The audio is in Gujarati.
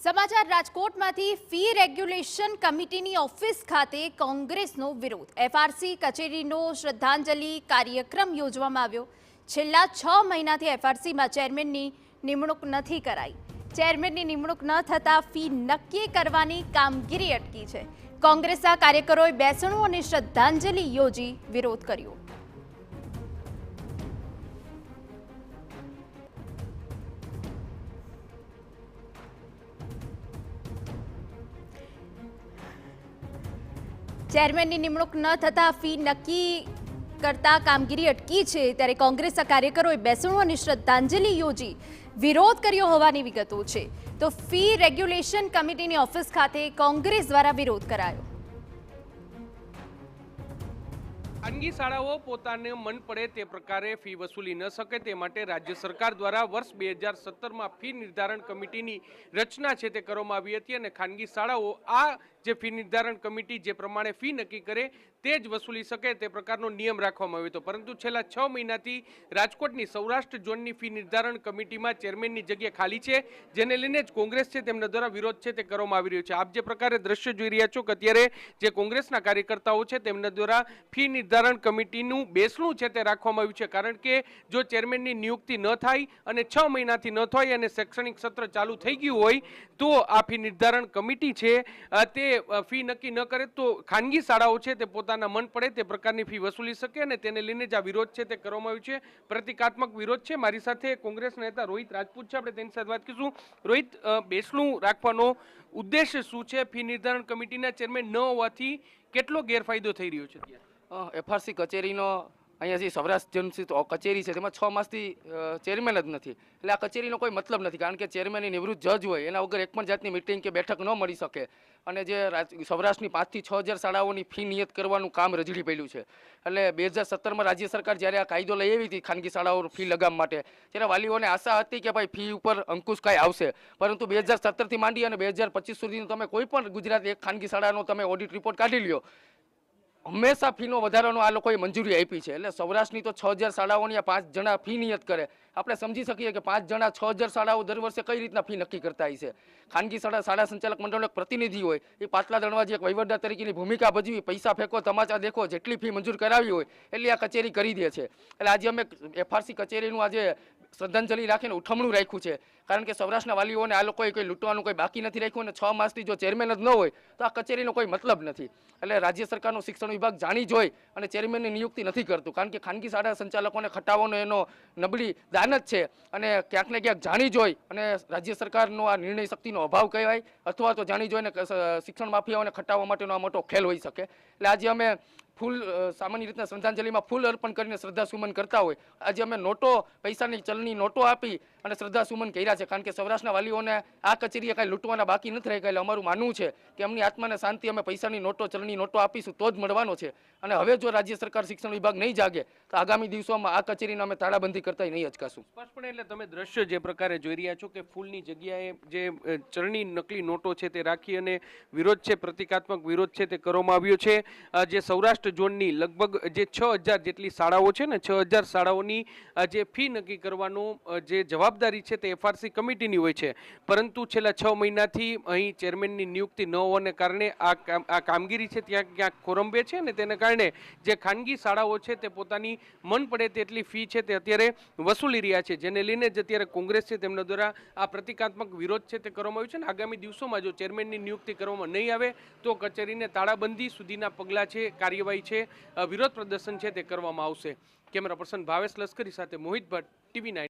સમાચાર રાજકોટમાંથી ફી રેગ્યુલેશન કમિટીની ઓફિસ ખાતે કોંગ્રેસનો વિરોધ. એફઆરસી કચેરીનો શ્રદ્ધાંજલિ કાર્યક્રમ યોજવામાં આવ્યો. છેલ્લા 6 મહિનાથી એફઆરસીમાં ચેરમેનની નિમણૂક નથી કરાઈ. ચેરમેનની નિમણૂક ન થતા ફી નક્કી કરવાની કામગીરી અટકી છે. કોંગ્રેસના કાર્યકરોએ બેસણું અને શ્રદ્ધાંજલિ યોજી વિરોધ કર્યો. ચેરમેનની નિમણૂક ન થતા ફી નક્કી કરતા કામગીરી અટકી છે, ત્યારે કોંગ્રેસના કાર્યકરોએ બેસણું અને શ્રદ્ધાંજલિ યોજી વિરોધ કર્યો હોવાની વિગતો છે. તો ફી રેગ્યુલેશન કમિટીની ઓફિસ ખાતે કોંગ્રેસ દ્વારા વિરોધ કરાયો. ખાનગી શાળાઓ પોતાને મન પડે તે પ્રકારે ફી વસૂલી ન શકે તે માટે રાજ્ય સરકાર દ્વારા વર્ષ 2017માં ફી નિર્ધારણ કમિટીની રચના છે તે કરવામાં આવી હતી અને ખાનગી શાળાઓ આ જે ફી નિર્ધારણ કમિટી જે પ્રમાણે ફી નક્કી કરે તે જ વસૂલી શકે તે પ્રકારનો નિયમ રાખવામાં આવ્યો હતો. પરંતુ છેલ્લા 6 મહિનાથી રાજકોટની સૌરાષ્ટ્ર ઝોનની ફી નિર્ધારણ કમિટીમાં ચેરમેનની જગ્યા ખાલી છે, જેને લઈને જ કોંગ્રેસ છે તેમના દ્વારા વિરોધ છે તે કરવામાં આવી રહ્યો છે. આપ જે પ્રકારે દ્રશ્ય જોઈ રહ્યા છો કે અત્યારે જે કોંગ્રેસના કાર્યકર્તાઓ છે તેમના દ્વારા ફી નિર્ધારણ કમિટીનું બેસણું છે તે રાખવામાં આવ્યું છે. કારણ કે જો ચેરમેનની નિયુક્તિ ન થાય અને 6 મહિનાથી ન થાય અને શૈક્ષણિક સત્ર ચાલુ થઈ ગયું હોય તો આ ફી નિર્ધારણ કમિટી છે તે ફી નક્કી ન કરે તો ખાનગી શાળાઓ છે તે પોતાના મન પડે તે પ્રકારની ફી વસૂલી શકે અને તેને લઈને જ આ વિરોધ છે તે કરવામાં આવ્યું છે. પ્રતિકાત્મક વિરોધ છે. મારી સાથે કોંગ્રેસ નેતા રોહિત રાજપૂત છે, આપણે તેની સાથે વાત કરીશું. રોહિત, બેસણું રાખવાનો ઉદ્દેશ શું છે? ફી નિર્ધારણ કમિટીના ચેરમેન ન હોવાથી કેટલો ગેરફાયદો થઈ રહ્યો છે? એફઆરસી કચેરીનો અહીંયા જે સૌરાષ્ટ્ર જનસી કચેરી છે તેમાં 6 માસથી ચેરમેન જ નથી. એટલે આ કચેરીનો કોઈ મતલબ નથી, કારણ કે ચેરમેનની નિવૃત્ત જજ હોય એના વગર એક પણ જાતની મિટિંગ કે બેઠક ન મળી શકે. અને જે સૌરાષ્ટ્રની 5 થી 6 હજાર શાળાઓની ફી નિયત કરવાનું કામ રજડી પડ્યું છે. એટલે 2017માં રાજ્ય સરકાર જ્યારે આ કાયદો લઈ આવી હતી ખાનગી શાળાઓ ફી લગામ માટે, ત્યારે વાલીઓને આશા હતી કે ભાઈ ફી ઉપર અંકુશ કાંઈ આવશે. પરંતુ 2017થી માંડી અને 2025 સુધીનો તમે કોઈ પણ ગુજરાત એક ખાનગી શાળાનો તમે ઓડિટ રિપોર્ટ કાઢી લ્યો, હંમેશા ફીનો વધારાનો આ લોકોએ મંજૂરી આપી છે. એટલે સૌરાષ્ટ્રની તો 6000 શાળાઓની 5 જણા ફી નિયત કરે. આપણે સમજી શકીએ કે 5 જણા 6000 શાળાઓ દર વર્ષે કઈ રીતના ફી નક્કી કરતા હોય છે. ખાનગી શાળા સંચાલક મંડળનો એક પ્રતિનિધિ હોય, એ પાટલા દળવાજી એક વહીવટદાર તરીકેની ભૂમિકા ભજવી, પૈસા ફેંકો, તમાચા દેખો, જેટલી ફી મંજૂર કરાવી હોય એટલી આ કચેરી કરી દે છે. એટલે આજે અમે એફઆરસી કચેરીનું આજે શ્રદ્ધાંજલિ રાખીને ઉઠમણું રાખ્યું છે. કારણ કે સૌરાષ્ટ્રના વાલીઓને આ લોકોએ કોઈ લૂંટવાનું કોઈ બાકી નથી રાખ્યું અને 6 માસથી જો ચેરમેન જ ન હોય તો આ કચેરીનો કોઈ મતલબ નથી. એટલે રાજ્ય સરકારનો શિક્ષણ વિભાગ જાણી જોઈ અને ચેરમેનની નિયુક્તિ નથી કરતું, કારણ કે ખાનગી શાળા સંચાલકોને ખટાવવાનો એનો નબળી દાન જ છે. અને ક્યાંક ને ક્યાંક જાણી જોઈ અને રાજ્ય સરકારનો આ નિર્ણય શક્તિનો અભાવ કહેવાય, અથવા તો જાણી જોઈને શિક્ષણ માફિયાઓને ખટાવવા માટેનો આ મોટો ખેલ હોઈ શકે. એટલે આજે અમે ફૂલ સામાન્ય રીતના શ્રદ્ધાંજલિમાં ફૂલ અર્પણ કરીને શ્રદ્ધાસુમન કરતા હોય, આજે અમે નોટો, પૈસાની ચલણી નોટો આપી અને શ્રદ્ધાસુમન કર્યા છે. કારણ કે સૌરાષ્ટ્રના વાલીઓને આ કચેરીએ કાંઈ લૂંટવાના બાકી નથી રહી ગયા. એટલે અમારું માનવું છે કે એમની આત્માને શાંતિ અમે પૈસાની નોટો, ચલણી નોટો આપીશું તો જ મળવાનો છે. અને હવે જો રાજ્ય સરકાર શિક્ષણ વિભાગ નહીં જાગે તો આગામી દિવસોમાં આ કચેરીને અમે તાળાબંધી કરતા નહીં અચકાશું. સ્પષ્ટપણે એટલે તમે દ્રશ્ય જે પ્રકારે જોઈ રહ્યા છો કે ફૂલની જગ્યાએ જે ચલણી નકલી નોટો છે તે રાખી અને વિરોધ છે, પ્રતિકાત્મક વિરોધ છે તે કરવામાં આવ્યો છે. જે સૌરાષ્ટ્ર ઝોનની લગભગ જે 6000 જેટલી શાળાઓ છે ને, 6000 શાળાઓની જે ફી નક્કી કરવાનું જે જવાબદારી છે તે એફઆરસી કમિટીની હોય છે. પરંતુ છેલ્લા 6 મહિનાથી અહીં ચેરમેનની નિયુક્તિ ન હોવાને કારણે આ કામગીરી છે ત્યાં ક્યાંક ખોરંભે છે. અને તેને કારણે જે ખાનગી શાળાઓ છે તે પોતાની મન પડે તેટલી ફી છે તે અત્યારે વસૂલી રહ્યા છે, જેને લઈને જ અત્યારે કોંગ્રેસ છે તેમના દ્વારા આ પ્રતિકાત્મક વિરોધ છે તે કરવામાં આવ્યો છે. અને આગામી દિવસોમાં જો ચેરમેનની નિયુક્તિ કરવામાં નહીં આવે તો કચેરીને તાળાબંધી સુધીના પગલાં છે, કાર્યવાહી છે, વિરોધ પ્રદર્શન છે તે કરવામાં આવશે. કેમેરા પર્સન ભાવેશ લશ્કરી સાથે મોહિત ભટ્ટ, TV9.